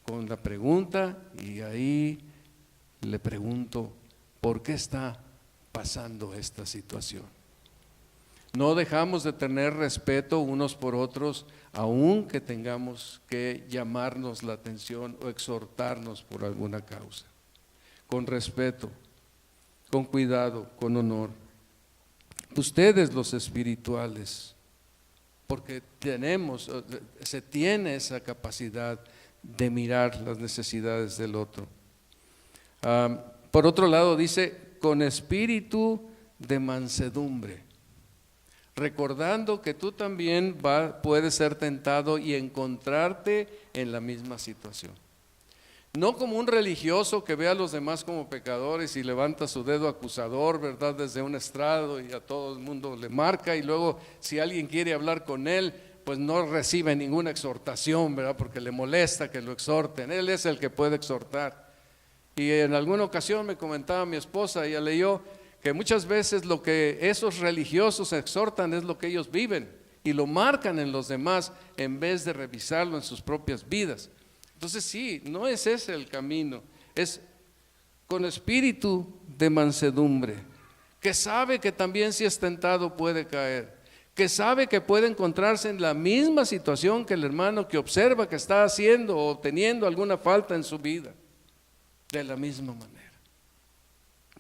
con la pregunta y ahí le pregunto ¿por qué está pasando esta situación? No dejamos de tener respeto unos por otros, aun que tengamos que llamarnos la atención o exhortarnos por alguna causa. Con respeto, con cuidado, con honor. Ustedes los espirituales, porque se tiene esa capacidad de mirar las necesidades del otro. Por otro lado dice, con espíritu de mansedumbre, recordando que tú también puedes ser tentado y encontrarte en la misma situación. No como un religioso que ve a los demás como pecadores y levanta su dedo acusador, ¿verdad? Desde un estrado y a todo el mundo le marca y luego si alguien quiere hablar con él, pues no recibe ninguna exhortación, ¿verdad? Porque le molesta que lo exhorten. Él es el que puede exhortar. Y en alguna ocasión me comentaba mi esposa, ella leyó que muchas veces lo que esos religiosos exhortan es lo que ellos viven y lo marcan en los demás en vez de revisarlo en sus propias vidas. Entonces sí, no es ese el camino, es con espíritu de mansedumbre, que sabe que también si es tentado puede caer, que sabe que puede encontrarse en la misma situación que el hermano que observa que está haciendo o teniendo alguna falta en su vida. De la misma manera,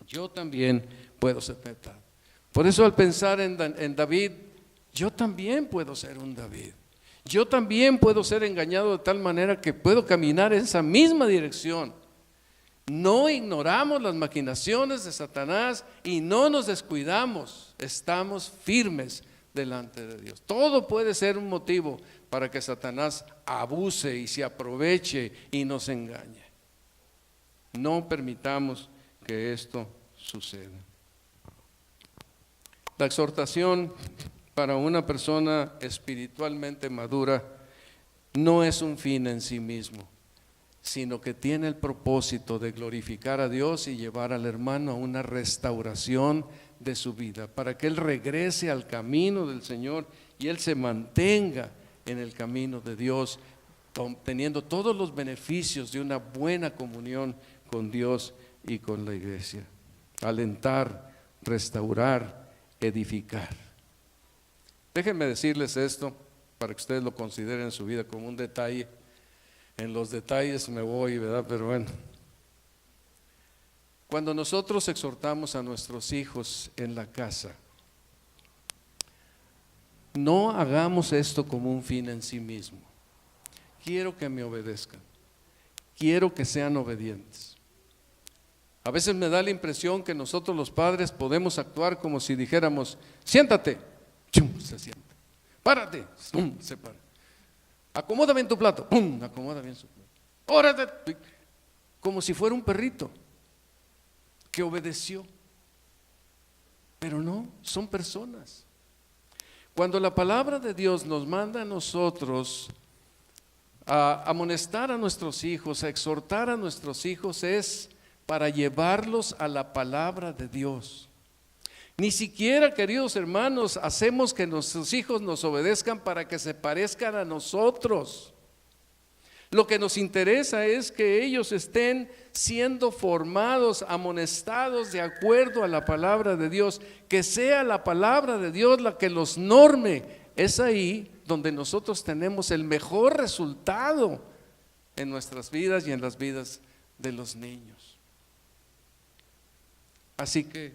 yo también puedo ser tentado. Por eso al pensar en David, yo también puedo ser un David. Yo también puedo ser engañado de tal manera que puedo caminar en esa misma dirección. No ignoramos las maquinaciones de Satanás y no nos descuidamos, estamos firmes delante de Dios. Todo puede ser un motivo para que Satanás abuse y se aproveche y nos engañe. No permitamos que esto suceda. La exhortación para una persona espiritualmente madura no es un fin en sí mismo, sino que tiene el propósito de glorificar a Dios y llevar al hermano a una restauración de su vida, para que él regrese al camino del Señor y él se mantenga en el camino de Dios, teniendo todos los beneficios de una buena comunión con Dios y con la iglesia. Alentar, restaurar, edificar. Déjenme decirles esto para que ustedes lo consideren en su vida como un detalle. En los detalles me voy, ¿verdad? Pero bueno. Cuando nosotros exhortamos a nuestros hijos en la casa, no hagamos esto como un fin en sí mismo. Quiero que me obedezcan. Quiero que sean obedientes. A veces me da la impresión que nosotros los padres podemos actuar como si dijéramos, siéntate, ¡chum!, se sienta. Párate, ¡pum!, se para. Acomoda bien tu plato, ¡pum!, acomoda bien su plato. Órate, como si fuera un perrito que obedeció. Pero no, son personas. Cuando la palabra de Dios nos manda a nosotros a amonestar a nuestros hijos, a exhortar a nuestros hijos, es para llevarlos a la palabra de Dios. Ni siquiera, queridos hermanos, hacemos que nuestros hijos nos obedezcan para que se parezcan a nosotros, Lo que nos interesa es que ellos estén siendo formados, amonestados de acuerdo a la palabra de Dios, que sea la palabra de Dios la que los norme. Es ahí donde nosotros tenemos el mejor resultado en nuestras vidas y en las vidas de los niños. Así que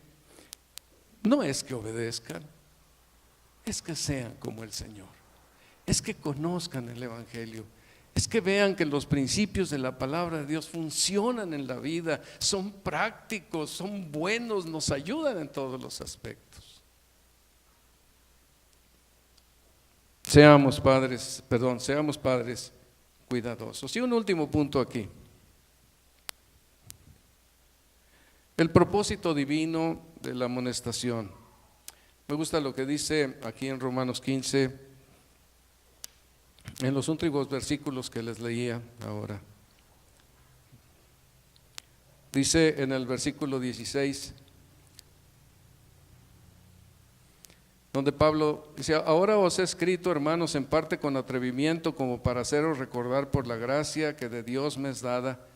no es que obedezcan, es que sean como el Señor, es que conozcan el Evangelio, es que vean que los principios de la palabra de Dios funcionan en la vida, son prácticos, son buenos, nos ayudan en todos los aspectos. Seamos padres cuidadosos. Y un último punto aquí. El propósito divino de la amonestación. Me gusta lo que dice aquí en Romanos 15, en los últimos versículos que les leía ahora. Dice en el versículo 16, donde Pablo dice: ahora os he escrito, hermanos, en parte con atrevimiento, como para haceros recordar por la gracia que de Dios me es dada,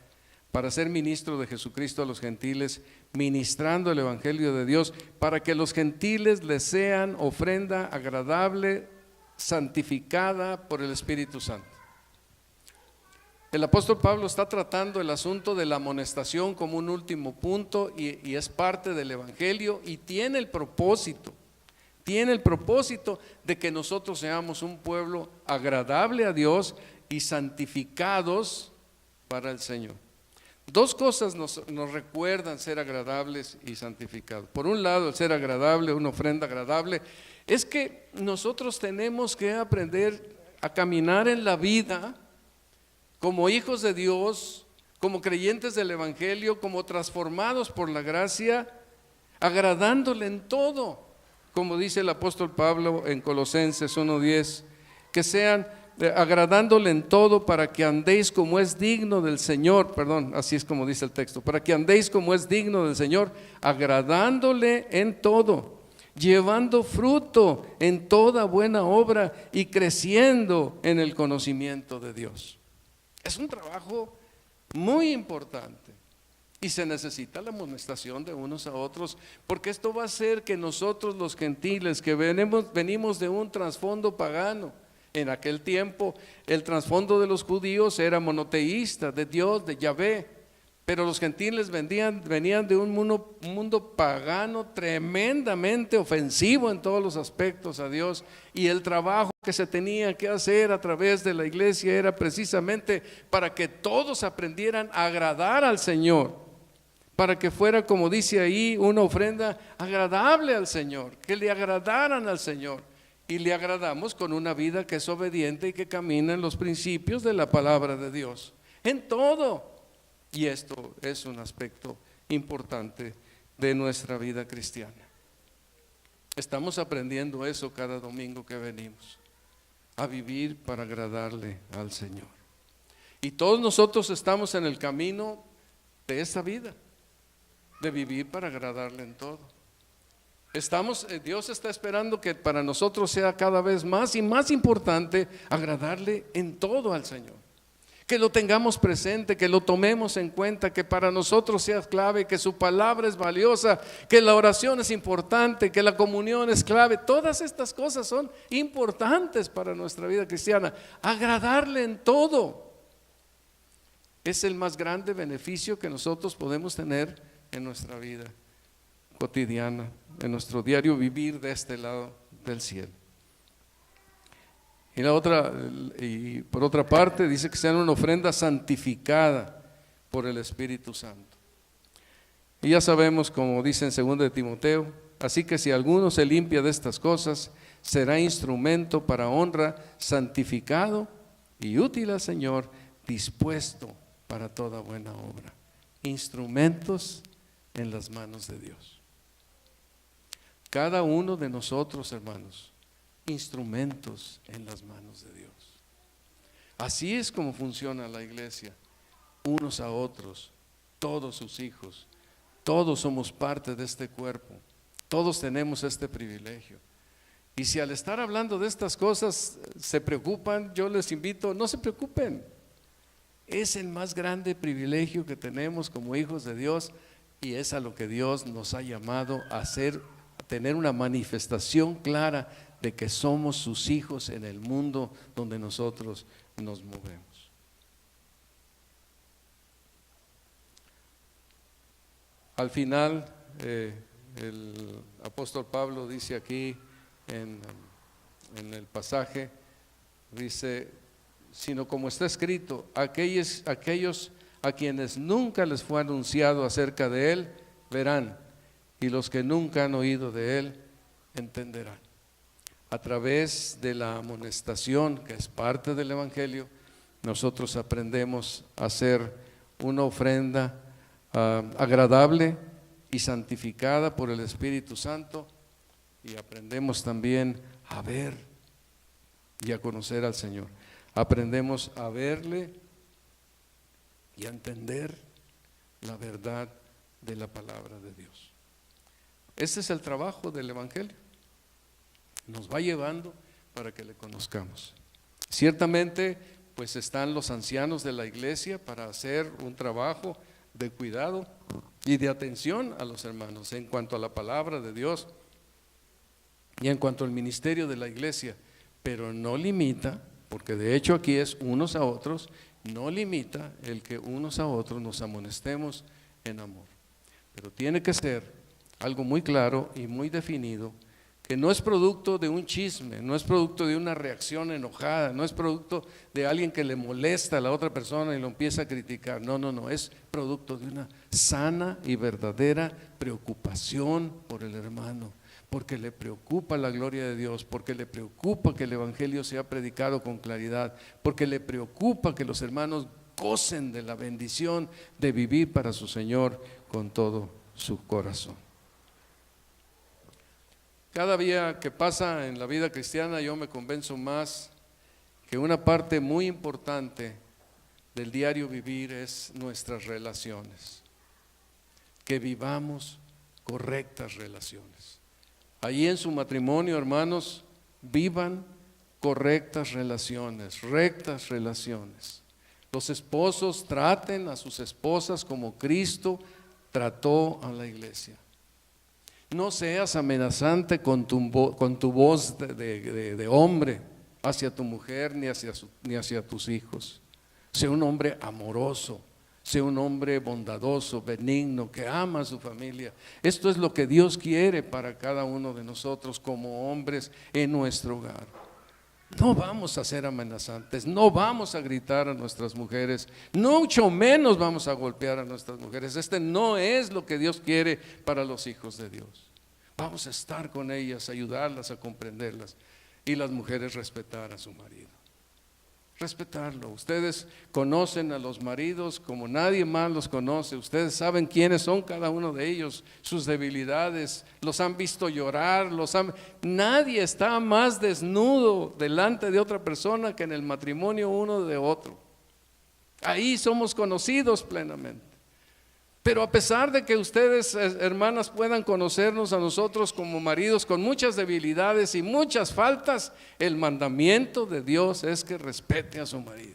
para ser ministro de Jesucristo a los gentiles, ministrando el evangelio de Dios, para que los gentiles les sean ofrenda agradable, santificada por el Espíritu Santo. El apóstol Pablo está tratando el asunto de la amonestación como un último punto y es parte del evangelio, y tiene el propósito de que nosotros seamos un pueblo agradable a Dios y santificados para el Señor. Dos cosas nos recuerdan ser agradables y santificados. Por un lado, el ser agradable, una ofrenda agradable, es que nosotros tenemos que aprender a caminar en la vida como hijos de Dios, como creyentes del evangelio, como transformados por la gracia, agradándole en todo, como dice el apóstol Pablo en Colosenses 1:10, que sean agradándole en todo, para que andéis como es digno del Señor, así es como dice el texto, para que andéis como es digno del Señor, agradándole en todo, llevando fruto en toda buena obra y creciendo en el conocimiento de Dios. Es un trabajo muy importante y se necesita la amonestación de unos a otros, porque esto va a hacer que nosotros los gentiles que venimos de un trasfondo pagano. En aquel tiempo el trasfondo de los judíos era monoteísta, de Dios, de Yahvé, pero los gentiles venían de un mundo pagano tremendamente ofensivo en todos los aspectos a Dios, y el trabajo que se tenía que hacer a través de la iglesia era precisamente para que todos aprendieran a agradar al Señor, para que fuera, como dice ahí, una ofrenda agradable al Señor, que le agradaran al Señor. Y le agradamos con una vida que es obediente y que camina en los principios de la palabra de Dios, en todo. Y esto es un aspecto importante de nuestra vida cristiana. Estamos aprendiendo eso cada domingo que venimos, a vivir para agradarle al Señor. Y todos nosotros estamos en el camino de esta vida, de vivir para agradarle en todo. Dios está esperando que para nosotros sea cada vez más y más importante agradarle en todo al Señor, que lo tengamos presente, que lo tomemos en cuenta, que para nosotros sea clave, que su palabra es valiosa, que la oración es importante, que la comunión es clave. Todas estas cosas son importantes para nuestra vida cristiana. Agradarle en todo es el más grande beneficio que nosotros podemos tener en nuestra vida cotidiana, en nuestro diario vivir de este lado del cielo. Y por otra parte dice que sean una ofrenda santificada por el Espíritu Santo. Y ya sabemos, como dice en 2 de Timoteo, así que si alguno se limpia de estas cosas, será instrumento para honra, santificado y útil al Señor, dispuesto para toda buena obra. Instrumentos en las manos de Dios. Cada uno de nosotros, hermanos, instrumentos en las manos de Dios. Así es como funciona la iglesia, unos a otros, todos sus hijos, todos somos parte de este cuerpo, todos tenemos este privilegio. Y si al estar hablando de estas cosas se preocupan, yo les invito, no se preocupen, Es el más grande privilegio que tenemos como hijos de Dios y es a lo que Dios nos ha llamado a hacer, a tener una manifestación clara de que somos sus hijos en el mundo donde nosotros nos movemos. Al final, el apóstol Pablo dice aquí en el pasaje, dice, sino como está escrito, aquellos a quienes nunca les fue anunciado acerca de Él, verán, y los que nunca han oído de Él, entenderán. A través de la amonestación, que es parte del Evangelio, nosotros aprendemos a hacer una ofrenda agradable y santificada por el Espíritu Santo, y aprendemos también a ver y a conocer al Señor. Aprendemos a verle y a entender la verdad de la palabra de Dios. Este es el trabajo del Evangelio. Nos va llevando para que le conozcamos. Ciertamente, pues están los ancianos de la iglesia para hacer un trabajo de cuidado y de atención a los hermanos en cuanto a la palabra de Dios y en cuanto al ministerio de la iglesia, pero no limita, porque de hecho aquí es unos a otros, no limita el que unos a otros nos amonestemos en amor, pero tiene que ser algo muy claro y muy definido, que no es producto de un chisme, no es producto de una reacción enojada, no es producto de alguien que le molesta a la otra persona y lo empieza a criticar, no, es producto de una sana y verdadera preocupación por el hermano, porque le preocupa la gloria de Dios, porque le preocupa que el Evangelio sea predicado con claridad, porque le preocupa que los hermanos gocen de la bendición de vivir para su Señor con todo su corazón. Cada día que pasa en la vida cristiana yo me convenzo más que una parte muy importante del diario vivir es nuestras relaciones, que vivamos correctas relaciones. Allí en su matrimonio, hermanos, vivan correctas relaciones, rectas relaciones. Los esposos traten a sus esposas como Cristo trató a la iglesia. No seas amenazante con tu voz de hombre hacia tu mujer ni hacia tus hijos. Sea un hombre amoroso, sea un hombre bondadoso, benigno, que ama a su familia. Esto es lo que Dios quiere para cada uno de nosotros como hombres en nuestro hogar. No vamos a ser amenazantes, no vamos a gritar a nuestras mujeres, mucho menos vamos a golpear a nuestras mujeres. Este no es lo que Dios quiere para los hijos de Dios. Vamos a estar con ellas, ayudarlas a comprenderlas, y las mujeres respetar a su marido. Respetarlo. Ustedes conocen a los maridos como nadie más los conoce. Ustedes saben quiénes son cada uno de ellos, sus debilidades, los han visto llorar, nadie está más desnudo delante de otra persona que en el matrimonio uno de otro. Ahí somos conocidos plenamente. Pero a pesar de que ustedes, hermanas, puedan conocernos a nosotros como maridos con muchas debilidades y muchas faltas, el mandamiento de Dios es que respete a su marido.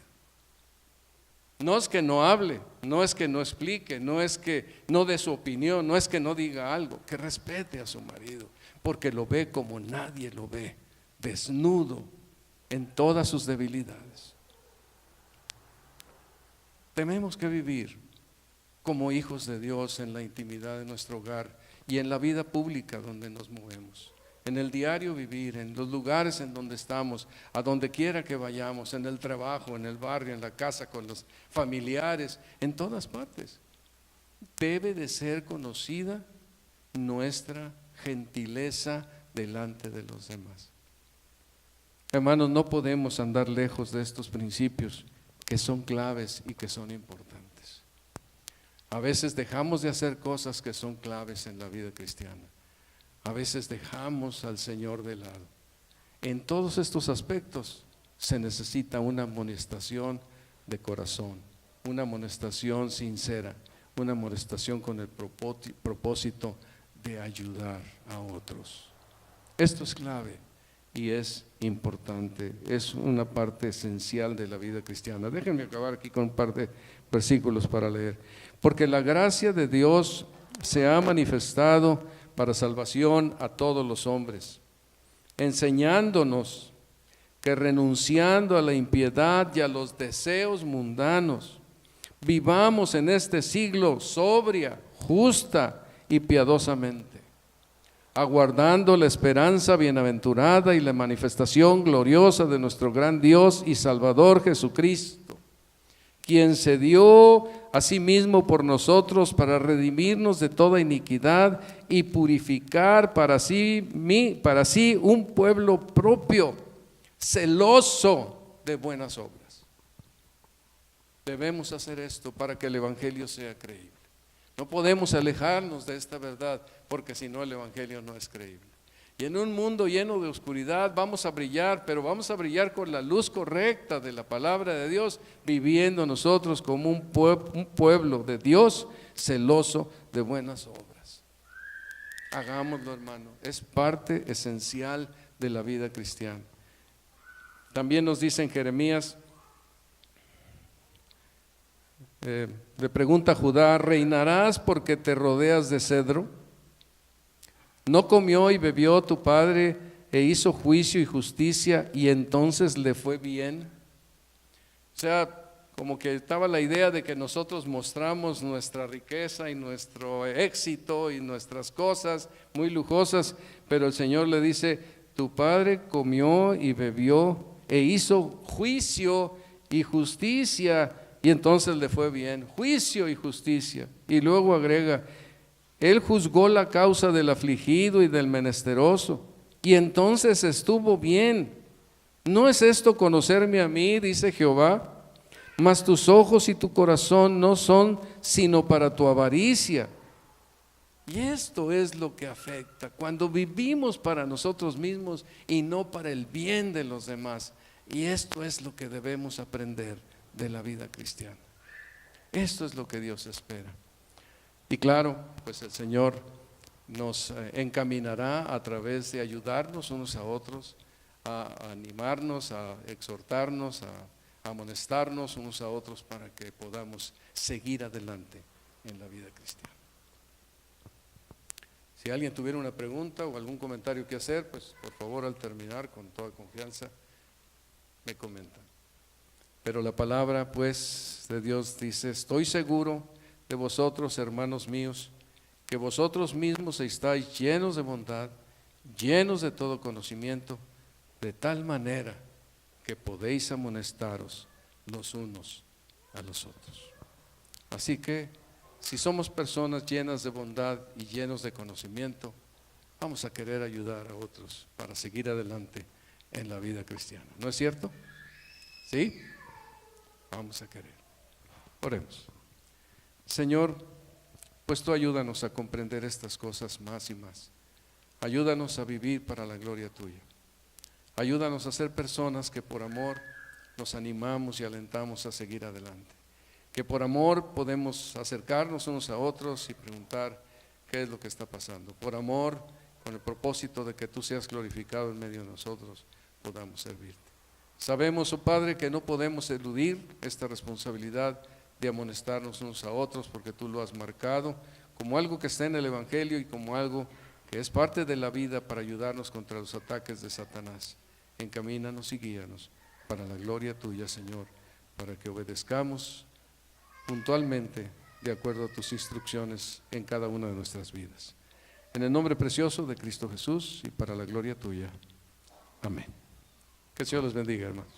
No es que no hable, no es que no explique, no es que no dé su opinión, no es que no diga algo, que respete a su marido, porque lo ve como nadie lo ve, desnudo en todas sus debilidades. Tenemos que vivir como hijos de Dios en la intimidad de nuestro hogar y en la vida pública donde nos movemos, en el diario vivir, en los lugares en donde estamos, a donde quiera que vayamos, en el trabajo, en el barrio, en la casa, con los familiares, en todas partes. Debe de ser conocida nuestra gentileza delante de los demás. Hermanos, no podemos andar lejos de estos principios que son claves y que son importantes. A veces dejamos de hacer cosas que son claves en la vida cristiana. A veces dejamos al Señor de lado. En todos estos aspectos se necesita una amonestación de corazón, una amonestación sincera, una amonestación con el propósito de ayudar a otros. Esto es clave y es importante, es una parte esencial de la vida cristiana. Déjenme acabar aquí con un par de versículos para leer. Porque la gracia de Dios se ha manifestado para salvación a todos los hombres, enseñándonos que renunciando a la impiedad y a los deseos mundanos, vivamos en este siglo sobria, justa y piadosamente, aguardando la esperanza bienaventurada y la manifestación gloriosa de nuestro gran Dios y Salvador Jesucristo, quien se dio a sí mismo por nosotros para redimirnos de toda iniquidad y purificar para sí un pueblo propio, celoso de buenas obras. Debemos hacer esto para que el Evangelio sea creíble. No podemos alejarnos de esta verdad, porque si no el Evangelio no es creíble. Y en un mundo lleno de oscuridad vamos a brillar, pero vamos a brillar con la luz correcta de la palabra de Dios, viviendo nosotros como un pueblo de Dios celoso de buenas obras. Hagámoslo, hermano, es parte esencial de la vida cristiana. También nos dice en Jeremías, le pregunta a Judá: ¿reinarás porque te rodeas de cedro? ¿No comió y bebió tu padre e hizo juicio y justicia y entonces le fue bien? O sea, como que estaba la idea de que nosotros mostramos nuestra riqueza y nuestro éxito y nuestras cosas muy lujosas, pero el Señor le dice: tu padre comió y bebió e hizo juicio y justicia y entonces le fue bien. Juicio y justicia. Y luego agrega: él juzgó la causa del afligido y del menesteroso y entonces estuvo bien. ¿No es esto conocerme a mí?, dice Jehová. Mas tus ojos y tu corazón no son sino para tu avaricia. Y esto es lo que afecta cuando vivimos para nosotros mismos y no para el bien de los demás. Y esto es lo que debemos aprender de la vida cristiana. Esto es lo que Dios espera. Y claro, pues el Señor nos encaminará a través de ayudarnos unos a otros, a animarnos, a exhortarnos, a amonestarnos unos a otros para que podamos seguir adelante en la vida cristiana. Si alguien tuviera una pregunta o algún comentario que hacer, pues por favor al terminar, con toda confianza, me comentan. Pero la palabra pues de Dios dice: estoy seguro de vosotros, hermanos míos, que vosotros mismos estáis llenos de bondad, llenos de todo conocimiento, de tal manera que podéis amonestaros los unos a los otros. Así que si somos personas llenas de bondad y llenos de conocimiento, vamos a querer ayudar a otros para seguir adelante en la vida cristiana. ¿No es cierto? ¿Sí? Vamos a querer. Oremos. Señor, pues tú ayúdanos a comprender estas cosas más y más. Ayúdanos a vivir para la gloria tuya. Ayúdanos a ser personas que por amor nos animamos y alentamos a seguir adelante. Que por amor podemos acercarnos unos a otros y preguntar qué es lo que está pasando. Por amor, con el propósito de que tú seas glorificado en medio de nosotros, podamos servirte. Sabemos, oh Padre, que no podemos eludir esta responsabilidad de amonestarnos unos a otros, porque tú lo has marcado como algo que está en el Evangelio y como algo que es parte de la vida para ayudarnos contra los ataques de Satanás. Encamínanos y guíanos para la gloria tuya, Señor, para que obedezcamos puntualmente de acuerdo a tus instrucciones en cada una de nuestras vidas. En el nombre precioso de Cristo Jesús y para la gloria tuya. Amén. Que el Señor los bendiga, hermanos.